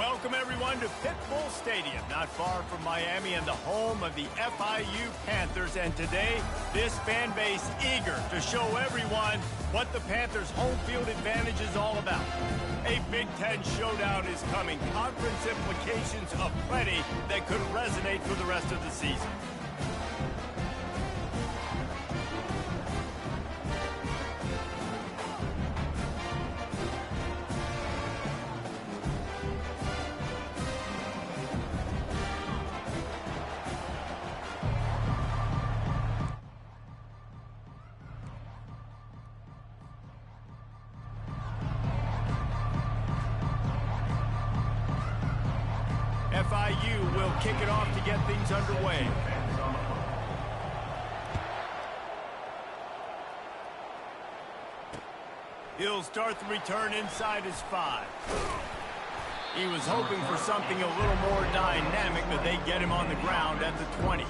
Welcome, everyone, to Pitbull Stadium, not far from Miami and the home of the FIU Panthers. And today, this fan base eager to show everyone what the Panthers' home field advantage is all about. A Big Ten showdown is coming. Conference implications aplenty that could resonate for the rest of the season. FIU will kick it off to get things underway. He'll start the return inside his 5. He was hoping for something a little more dynamic, but they get him on the ground at the 20.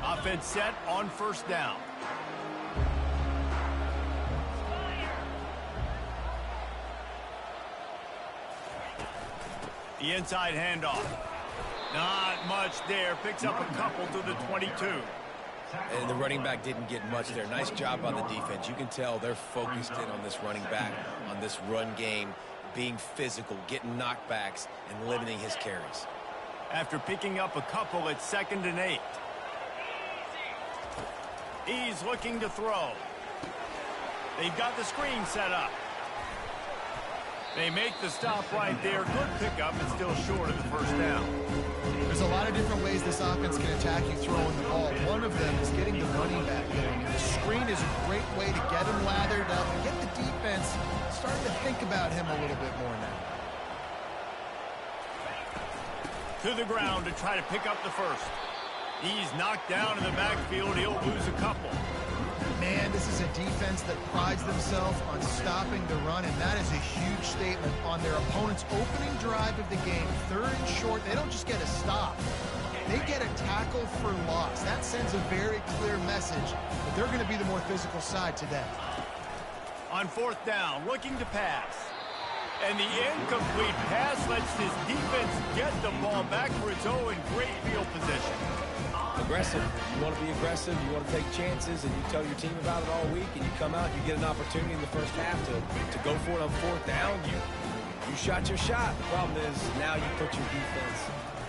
Offense set on first down. The inside handoff. Not much there. Picks up a couple to the 22. And the running back didn't get much there. Nice job on the defense. You can tell they're focused in on this running back, on this run game, being physical, getting knockbacks, and limiting his carries. After picking up a couple, it's 2nd and 8. He's looking to throw. They've got the screen set up. They make the stop right there. Good pickup, but still short of the first down. There's a lot of different ways this offense can attack you throwing the ball. One of them is getting the running back going. And the screen is a great way to get him lathered up and get the defense starting to think about him a little bit more now. To the ground to try to pick up the first. He's knocked down in the backfield. He'll lose a couple. Man, this is a defense that prides themselves on stopping the run, and that is a huge statement on their opponent's opening drive of the game. 3rd and short, they don't just get a stop. They get a tackle for loss. That sends a very clear message that they're going to be the more physical side today. On 4th down, looking to pass. And the incomplete pass lets his defense get the ball back for its own great field position. Aggressive. You want to be aggressive. You want to take chances, and you tell your team about it all week, and you come out, you get an opportunity in the first half to go for it on 4th down. You shot your shot. The problem is now you put your defense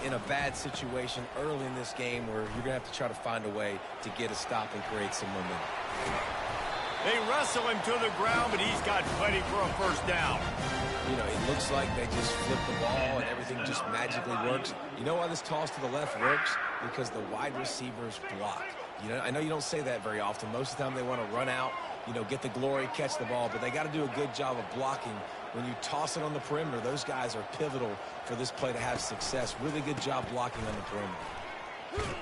in a bad situation early in this game where you're going to have to try to find a way to get a stop and create some momentum. They wrestle him to the ground, but he's got plenty for a first down. You know, it looks like they just flip the ball and everything just magically works. You know why this toss to the left works? Because the wide receivers block. You know, I know you don't say that very often. Most of the time they want to run out, you know, get the glory, catch the ball, but they got to do a good job of blocking. When you toss it on the perimeter, those guys are pivotal for this play to have success. Really good job blocking on the perimeter.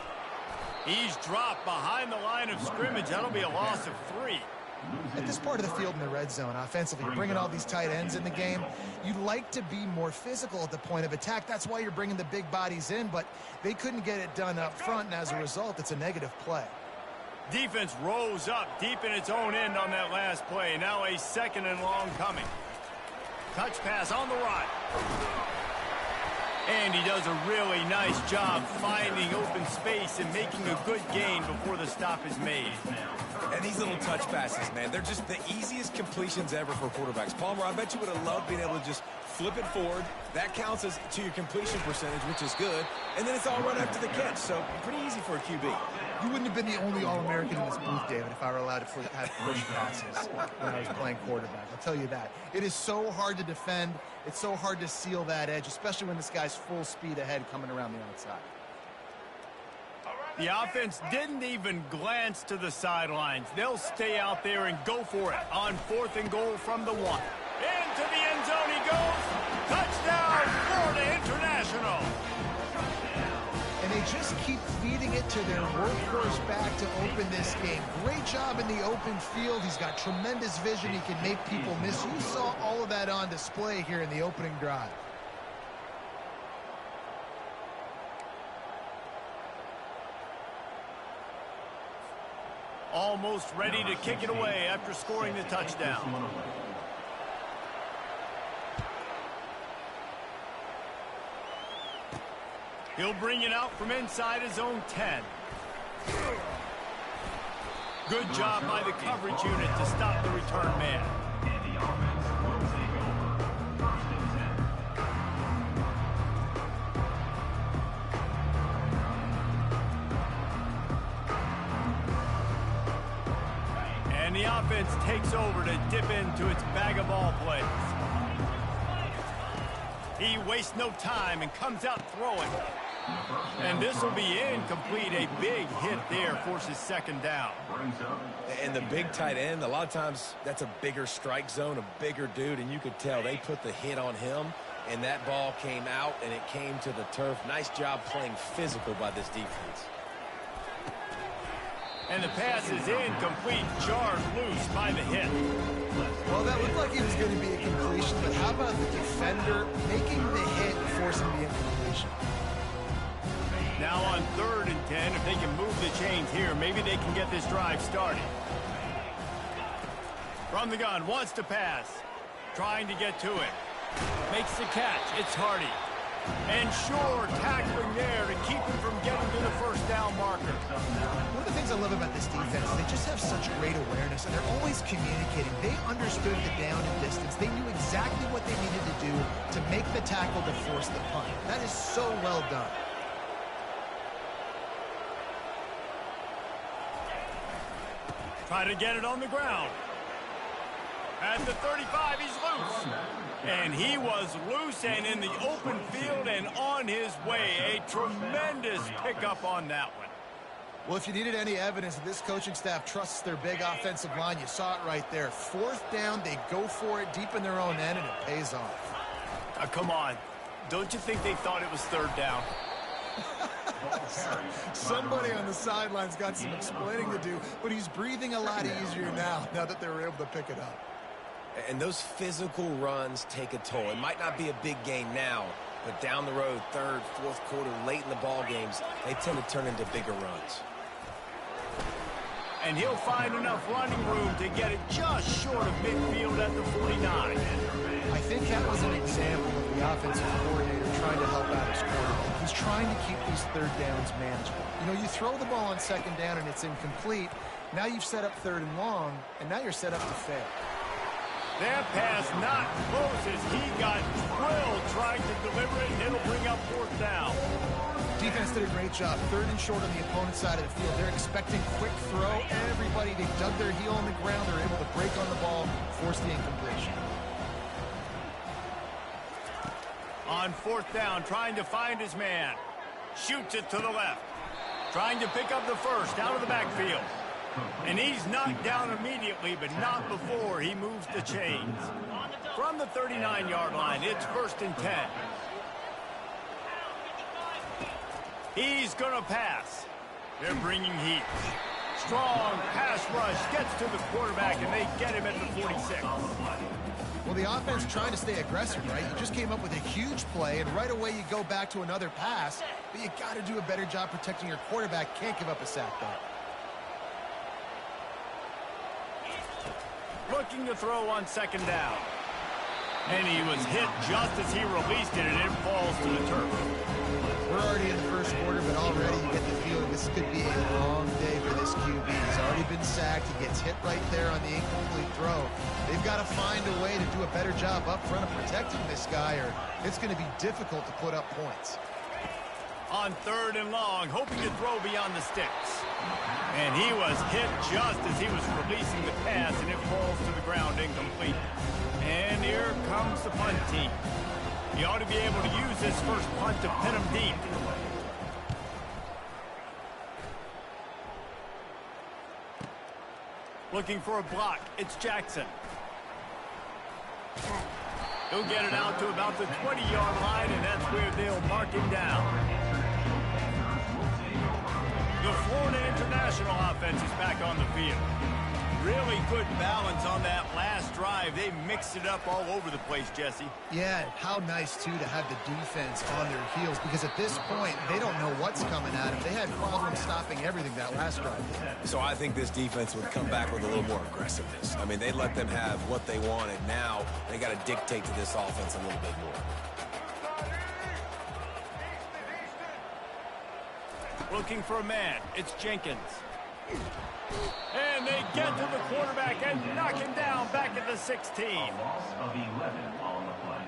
He's dropped behind the line of scrimmage. That'll be a loss of 3. At this part of the field in the red zone, offensively, you're bringing all these tight ends in the game. You'd like to be more physical at the point of attack. That's why you're bringing the big bodies in, but they couldn't get it done up front, and as a result, it's a negative play. Defense rose up deep in its own end on that last play. Now a 2nd and long coming. Touch pass on the right. And he does a really nice job finding open space and making a good gain before the stop is made. And these little touch passes, man, they're just the easiest completions ever for quarterbacks. Palmer, I bet you would have loved being able to just flip it forward. That counts as to your completion percentage, which is good. And then it's all right after the catch, so pretty easy for a QB. You wouldn't have been the only All-American in this booth, David, if I were allowed to have push passes when I was playing quarterback. I'll tell you that. It is so hard to defend. It's so hard to seal that edge, especially when this guy's full speed ahead coming around the outside. The offense didn't even glance to the sidelines. They'll stay out there and go for it on 4th and goal from the 1. Into the end zone he goes. Touchdown, Florida International. And they just keep feeding it to their workhorse back to open this game. Great job in the open field. He's got tremendous vision. He can make people miss. You saw all of that on display here in the opening drive. Almost ready to kick it away after scoring the touchdown. He'll bring it out from inside his own 10. Good job by the coverage unit to stop the return man. And the offense takes over to dip into its bag of ball plays. He wastes no time and comes out throwing. And this will be incomplete. A big hit there forces second down. And the big tight end, a lot of times that's a bigger strike zone, a bigger dude, and you could tell they put the hit on him, and that ball came out, and it came to the turf. Nice job playing physical by this defense. And the pass is incomplete, jarred loose by the hit. Well, that looked like it was going to be a completion, but how about the defender making the hit and forcing the incompletion? Now on 3rd and 10, if they can move the chains here, maybe they can get this drive started. From the gun, wants to pass. Trying to get to it. Makes the catch. It's Hardy. And sure, tackling there to keep him from getting to the first down marker. One of the things I love about this defense is they just have such great awareness, and they're always communicating. They understood the down and distance. They knew exactly what they needed to do to make the tackle to force the punt. That is so well done. Try to get it on the ground. At the 35, he's loose. And he was loose and in the open field and on his way. A tremendous pickup on that one. Well, if you needed any evidence that this coaching staff trusts their big offensive line, you saw it right there. 4th down, they go for it deep in their own end, and it pays off. Come on. Don't you think they thought it was 3rd down? Somebody on the sidelines got some explaining to do, but he's breathing a lot easier now that they were able to pick it up. And those physical runs take a toll. It might not be a big gain now, but down the road, 3rd, 4th quarter, late in the ball games, they tend to turn into bigger runs. And he'll find enough running room to get it just short of midfield at the 49. I think that was an example of the offensive coordinator trying to help out his quarterback. He's trying to keep these 3rd downs manageable. You know, you throw the ball on 2nd down and it's incomplete. Now you've set up 3rd and long, and now you're set up to fail. That pass not close as he got drilled trying to deliver it, and it'll bring up 4th down. Defense did a great job. 3rd and short on the opponent's side of the field. They're expecting quick throw. Everybody, they dug their heel on the ground. They're able to break on the ball, force the incompletion. On 4th down, trying to find his man. Shoots it to the left. Trying to pick up the first out of the backfield. And he's knocked down immediately, but not before he moves the chains. From the 39-yard line, it's 1st and 10. He's going to pass. They're bringing heat. Strong pass rush gets to the quarterback, and they get him at the 46. Well, the offense trying to stay aggressive, right? You just came up with a huge play, and right away you go back to another pass, but you got to do a better job protecting your quarterback. Can't give up a sack, though. Looking to throw on 2nd down. And he was hit just as he released it, and it falls to the turf. We're already in the 1st quarter, but already you get the feeling this could be a long day for this QB. He's already been sacked. He gets hit right there on the incomplete throw. They've got to find a way to do a better job up front of protecting this guy, or it's going to be difficult to put up points. On 3rd and long, hoping to throw beyond the sticks. And he was hit just as he was releasing the pass, and it falls to the ground incomplete. And here comes the punt team. He ought to be able to use this first punt to pin him deep. Looking for a block. It's Jackson. He'll get it out to about the 20-yard line, and that's where they'll mark him down. The Florida International offense is back on the field. Really good balance on that last drive. They mixed it up all over the place, Jesse. Yeah, how nice, too, to have the defense on their heels, because at this point, they don't know what's coming at them. They had problems stopping everything that last drive. So I think this defense would come back with a little more aggressiveness. I mean, they let them have what they wanted. Now they got to dictate to this offense a little bit more. Looking for a man. It's Jenkins. And they get to the quarterback and knock him down back at the 16. A loss of 11 on the play.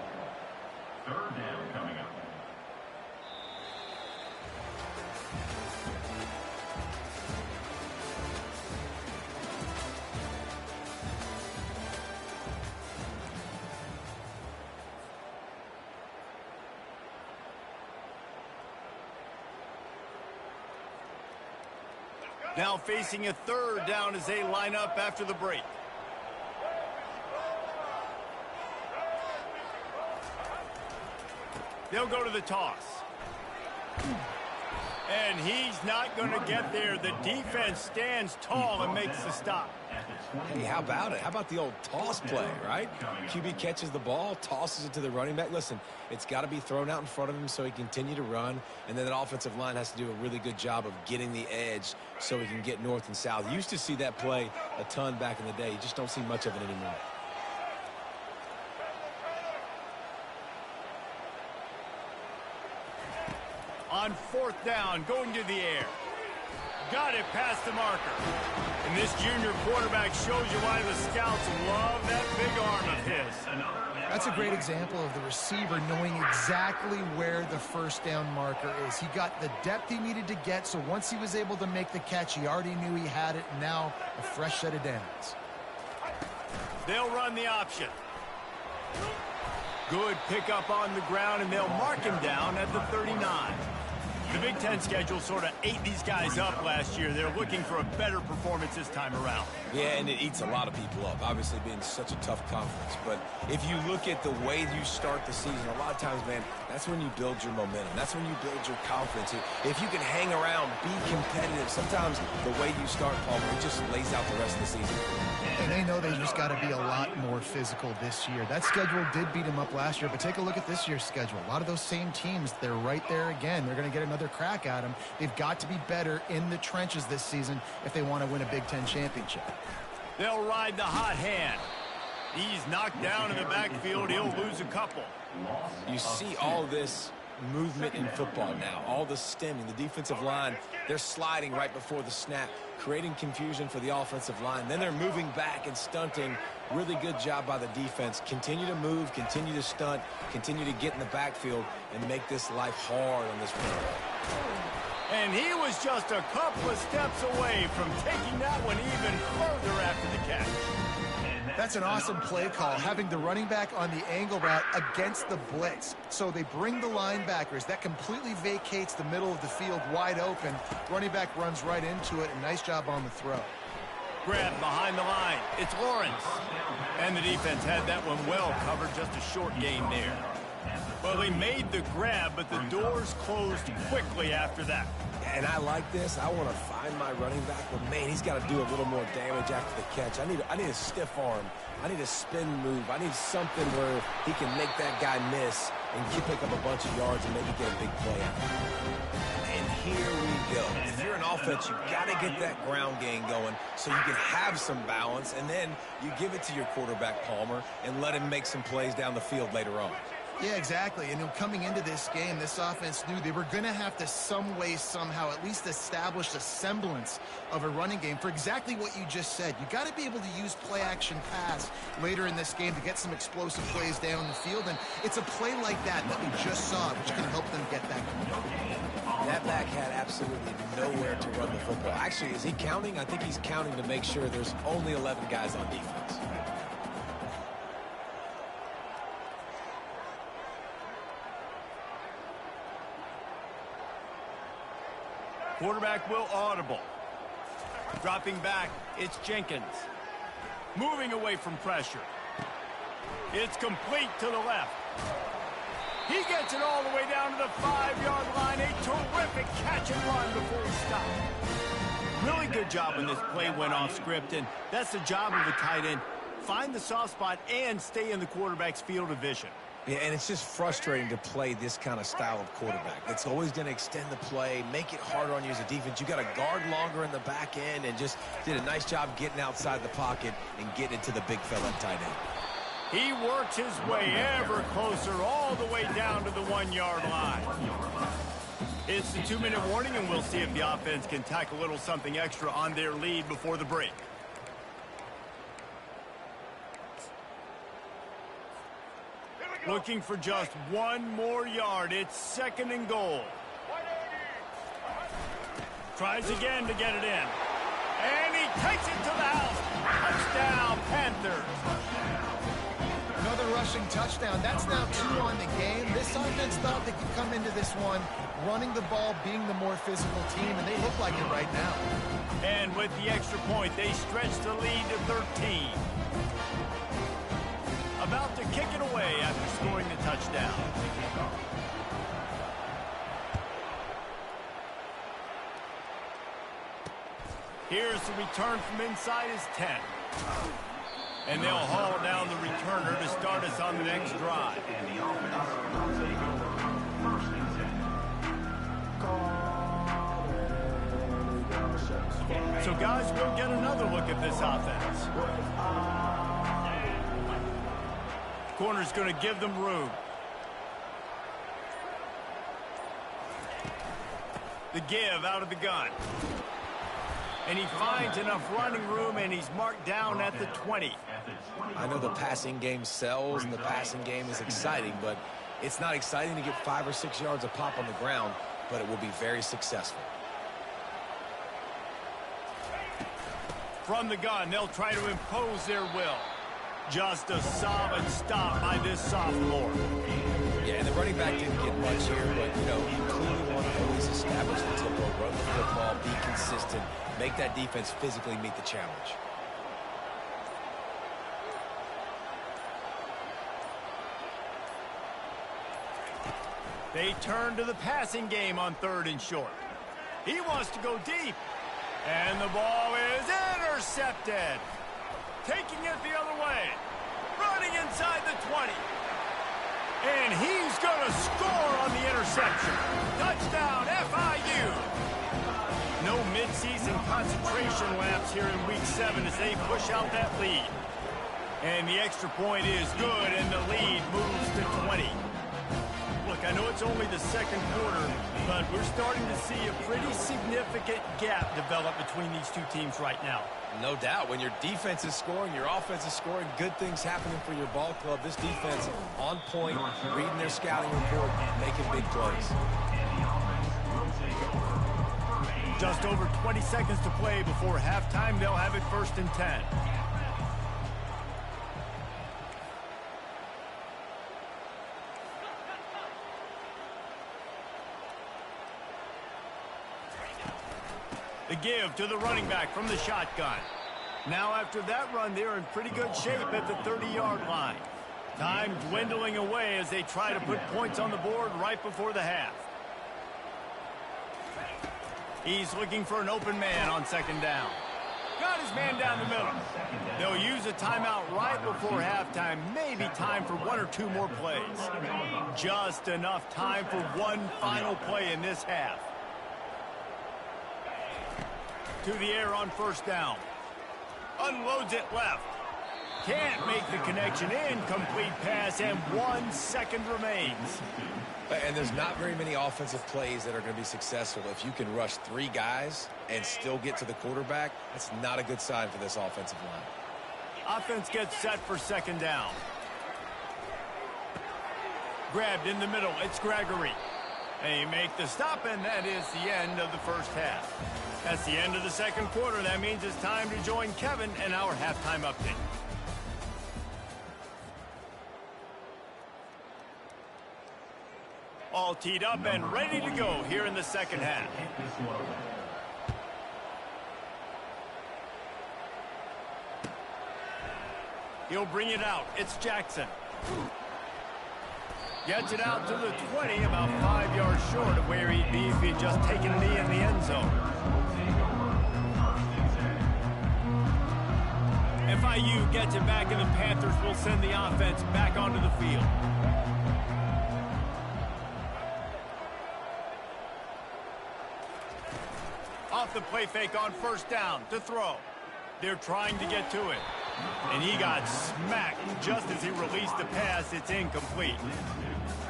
Third down coming up. Now facing a third down as they line up after the break. They'll go to the toss. And he's not going to get there. The defense stands tall and makes the stop. Hey, how about it? How about the old toss play, right? QB catches the ball, tosses it to the running back. Listen, it's got to be thrown out in front of him so he can continue to run, and then that offensive line has to do a really good job of getting the edge so he can get north and south. You used to see that play a ton back in the day. You just don't see much of it anymore. On fourth down, going to the air. Got it past the marker. And this junior quarterback shows you why the scouts love that big arm of his. That's a great example of the receiver knowing exactly where the first down marker is. He got the depth he needed to get, so once he was able to make the catch, he already knew he had it, and now a fresh set of downs. They'll run the option. Good pickup on the ground, and they'll mark him down at the 39. The Big Ten schedule sort of ate these guys up last year. They're looking for a better performance this time around. Yeah, and it eats a lot of people up, obviously being such a tough conference. But if you look at the way you start the season, a lot of times, man, that's when you build your momentum. That's when you build your confidence. If you can hang around, be competitive, sometimes the way you start, Palmer, it just lays out the rest of the season. And they know they just got to be a lot more physical this year. That schedule did beat them up last year, but take a look at this year's schedule. A lot of those same teams, they're right there again. They're going to get another crack at them. They've got to be better in the trenches this season if they want to win a Big Ten championship. They'll ride the hot hand. He's knocked down in the backfield. He'll lose a couple. You see all this movement in football now, all the stemming, the defensive line, they're sliding right before the snap, creating confusion for the offensive line. Then they're moving back and stunting. Really good job by the defense. Continue to move, continue to stunt, continue to get in the backfield and make this life hard on this one. And he was just a couple of steps away from taking that one even further after the catch. That's an awesome play call, having the running back on the angle route against the blitz. So they bring the linebackers. That completely vacates the middle of the field wide open. Running back runs right into it, and nice job on the throw. Grab behind the line. It's Lawrence. And the defense had that one well covered, just a short gain there. Well, they made the grab, but the doors closed quickly after that. And I like this. I want to find my running back, but man, he's got to do a little more damage after the catch. I need a stiff arm. I need a spin move. I need something where he can make that guy miss and pick up a bunch of yards and maybe get a big play out. And here we go. If you're an offense, you've got to get that ground game going so you can have some balance, and then you give it to your quarterback, Palmer, and let him make some plays down the field later on. Yeah, exactly. And coming into this game, this offense knew they were going to have to some way, somehow, at least establish a semblance of a running game for exactly what you just said. You got to be able to use play-action pass later in this game to get some explosive plays down the field. And it's a play like that we just saw, which can help them get that going. That back had absolutely nowhere to run the football. Actually, is he counting? I think he's counting to make sure there's only 11 guys on defense. Quarterback will audible. Dropping back, it's Jenkins. Moving away from pressure. It's complete to the left. He gets it all the way down to the 5-yard line. A terrific catch and run before he stopped. really good job when this play went off script, and that's the job of a tight end. Find the soft spot and stay in the quarterback's field of vision. Yeah, and it's just frustrating to play this kind of style of quarterback. It's always going to extend the play, make it harder on you as a defense. You got to guard longer in the back end, and just did a nice job getting outside the pocket and getting into the big fella tight end. He works his way ever closer all the way down to the 1-yard line. It's the 2-minute warning, and we'll see if the offense can tack a little something extra on their lead before the break. Looking for just one more yard. It's 2nd and goal. Tries again to get it in. And he takes it to the house. Touchdown, Panthers. Another rushing touchdown. That's now 2 on the game. This offense thought they could come into this one running the ball, being the more physical team, and they look like it right now. And with the extra point, they stretch the lead to 13. About to kick it away after scoring the touchdown. Here's the return from inside his 10. And they'll haul down the returner to start us on the next drive. So guys, we'll get another look at this offense. Corner's going to give them room. The give out of the gun. And he finds enough running room, and he's marked down at the 20. I know the passing game sells, and the passing game is exciting, but it's not exciting to get 5 or 6 yards a pop on the ground, but it will be very successful. From the gun, they'll try to impose their will. Just a solid stop by this sophomore. Yeah, and the running back didn't get much here, but, you know, you clearly want to always establish the tempo, run the football, be consistent, make that defense physically meet the challenge. They turn to the passing game on 3rd and short. He wants to go deep. And the ball is intercepted. Taking it the other way. Running inside the 20. And he's going to score on the interception. Touchdown, FIU. No midseason concentration laps here in Week 7 as they push out that lead. And the extra point is good, and the lead moves to 20. Look, I know it's only the 2nd quarter, but we're starting to see a pretty significant gap develop between these two teams right now. No doubt. When your defense is scoring, your offense is scoring, good things happening for your ball club. This defense on point, reading their scouting report, making big plays. Just over 20 seconds to play before halftime. They'll have it 1st and 10. The give to the running back from the shotgun. Now after that run, they're in pretty good shape at the 30-yard line. Time dwindling away as they try to put points on the board right before the half. He's looking for an open man on 2nd down. Got his man down the middle. They'll use a timeout right before halftime. Maybe time for 1 or 2 more plays. Just enough time for one final play in this half. To the air on 1st down. Unloads it left. Can't make the connection. Incomplete pass, and 1 second remains. And there's not very many offensive plays that are going to be successful. If you can rush 3 guys and still get to the quarterback, that's not a good sign for this offensive line. Offense gets set for 2nd down. Grabbed in the middle. It's Gregory. They make the stop, and that is the end of the 1st half. That's the end of the 2nd quarter. That means it's time to join Kevin and our halftime update. All teed up and ready to go here in the 2nd half. He'll bring it out. It's Jackson. Gets it out to the 20, about 5 yards short of where he'd be if he had just taken a knee in the end zone. FIU gets it back, and the Panthers will send the offense back onto the field. Off the play fake on first down to throw. They're trying to get to it. And he got smacked just as he released the pass. It's incomplete.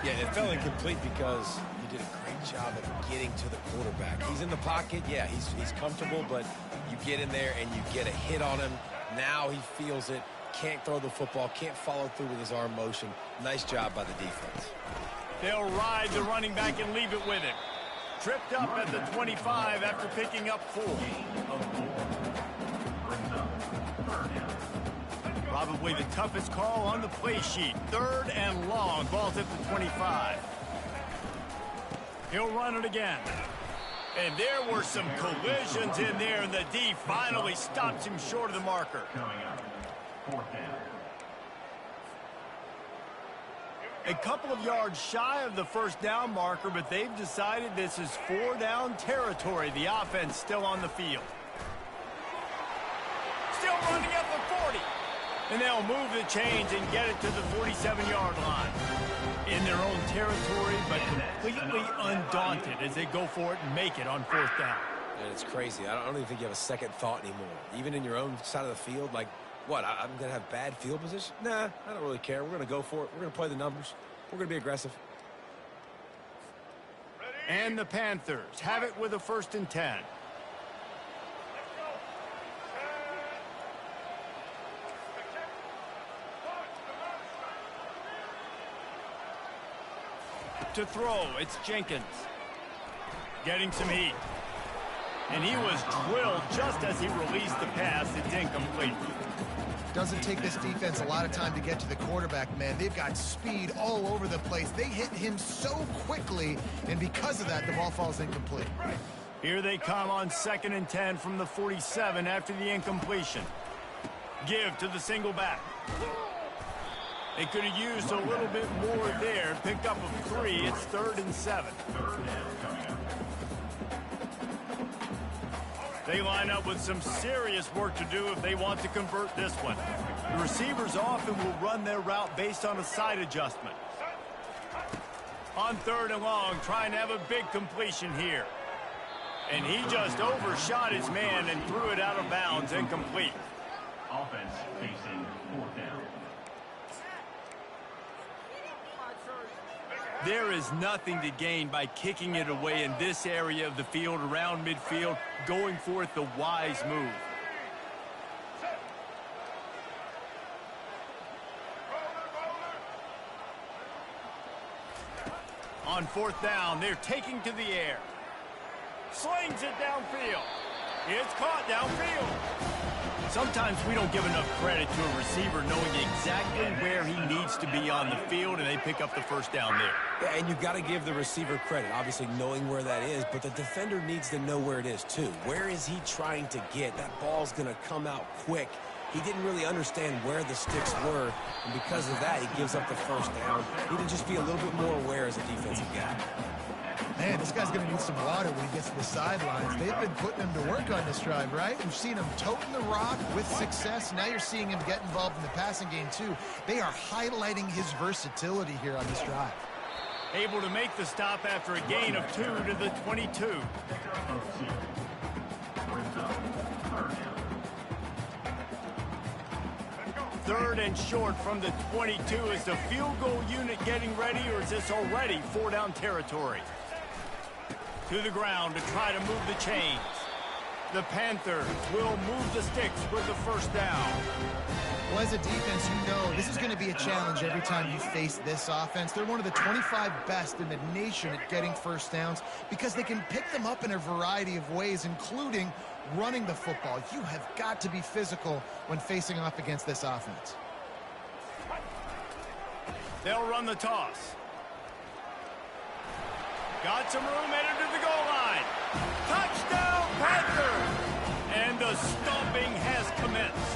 Yeah, it fell incomplete because he did a great job of getting to the quarterback. He's in the pocket. Yeah, he's comfortable, but you get in there and you get a hit on him. Now he feels it. Can't throw the football. Can't follow through with his arm motion. Nice job by the defense. They'll ride the running back and leave it with him. Tripped up at the 25 after picking up 4. Probably the toughest call on the play sheet. 3rd and long. Ball's at the 25. He'll run it again. And there were some collisions in there, and the D finally stops him short of the marker. Coming up, 4th down. A couple of yards shy of the first down marker, but they've decided this is 4-down territory. The offense still on the field. Still running at the 40. And they'll move the chains and get it to the 47-yard line. In their own territory, but completely undaunted as they go for it and make it on 4th down. And it's crazy. I don't even think you have a second thought anymore. Even in your own side of the field, like, what, I'm going to have bad field position? Nah, I don't really care. We're going to go for it. We're going to play the numbers. We're going to be aggressive. And the Panthers have it with a 1st and 10. To throw, it's Jenkins. Getting some heat. And he was drilled just as he released the pass. It's incomplete. Doesn't take this defense a lot of time to get to the quarterback, man. They've got speed all over the place. They hit him so quickly, and because of that, the ball falls incomplete. Here they come on 2nd and 10 from the 47 after the incompletion. Give to the single back. They could have used a little bit more there. Picked up a 3. It's 3rd and 7. 3rd down coming up. They line up with some serious work to do if they want to convert this one. The receivers often will run their route based on a side adjustment. On 3rd and long, trying to have a big completion here. And he just overshot his man and threw it out of bounds, incomplete. Offense facing 4th down. There is nothing to gain by kicking it away in this area of the field, around midfield, going for it the wise move. On 4th down, they're taking to the air. Slings it downfield. It's caught downfield. Sometimes we don't give enough credit to a receiver knowing exactly where he needs to be on the field, and they pick up the 1st down there. Yeah, and you got to give the receiver credit, obviously knowing where that is, but the defender needs to know where it is too. Where is he trying to get? That ball's going to come out quick. He didn't really understand where the sticks were, and because of that, he gives up the 1st down. Need to just be a little bit more aware as a defensive guy. Man, this guy's going to need some water when he gets to the sidelines. They've been putting him to work on this drive, right? We've seen him toting the rock with success. Now you're seeing him get involved in the passing game, too. They are highlighting his versatility here on this drive. Able to make the stop after a gain of 2 to the 22. 3rd and short from the 22. Is the field goal unit getting ready, or is this already 4-down territory? To the ground to try to move the chains. The Panthers will move the sticks with the 1st down. Well, as a defense, you know this is going to be a challenge every time you face this offense. They're one of the 25 best in the nation at getting 1st downs because they can pick them up in a variety of ways, including running the football. You have got to be physical when facing off against this offense. They'll run the toss. Got some room, headed to the goal line. Touchdown, Panthers! And the stomping has commenced.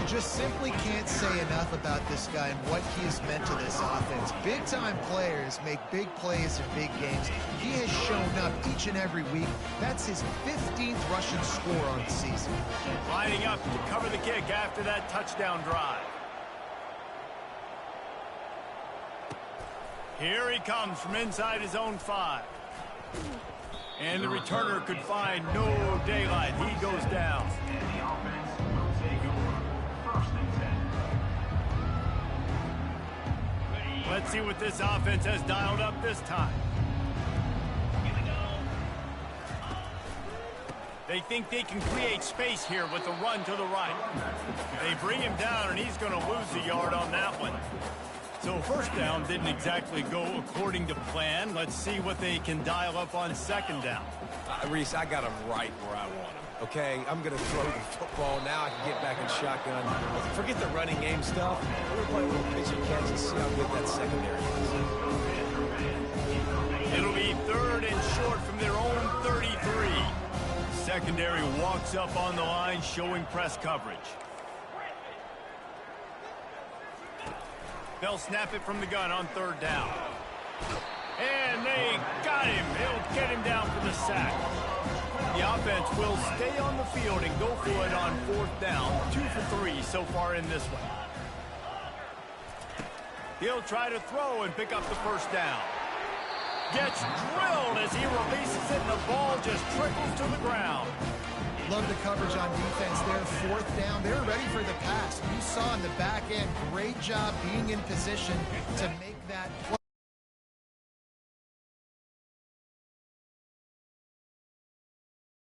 You Just simply can't say enough about this guy and what he has meant to this offense. Big-time players make big plays in big games. He has shown up each and every week. That's his 15th rushing score on the season. Lining up to cover the kick after that touchdown drive. Here he comes from inside his own 5. And the returner could find no daylight. He goes down. And the offense will take over 1st and 10. Let's see what this offense has dialed up this time. They think they can create space here with the run to the right. They bring him down, and he's going to lose a yard on that one. So first down didn't exactly go according to plan. Let's see what they can dial up on 2nd down. Reese, I got him right where I want him. Okay, I'm going to throw the football. Now I can get back in shotgun. Forget the running game stuff. We're playing a little pitch and catch and see how good that secondary is. It'll be 3rd and short from their own 33. Secondary walks up on the line, showing press coverage. They'll snap it from the gun on 3rd down. And they got him. They'll get him down for the sack. The offense will stay on the field and go for it on 4th down. 2 for 3 so far in this one. He'll try to throw and pick up the 1st down. Gets drilled as he releases it, and the ball just trickles to the ground. Love the coverage on defense there. 4th down. They're ready for the pass. You saw in the back end, great job being in position to make that play.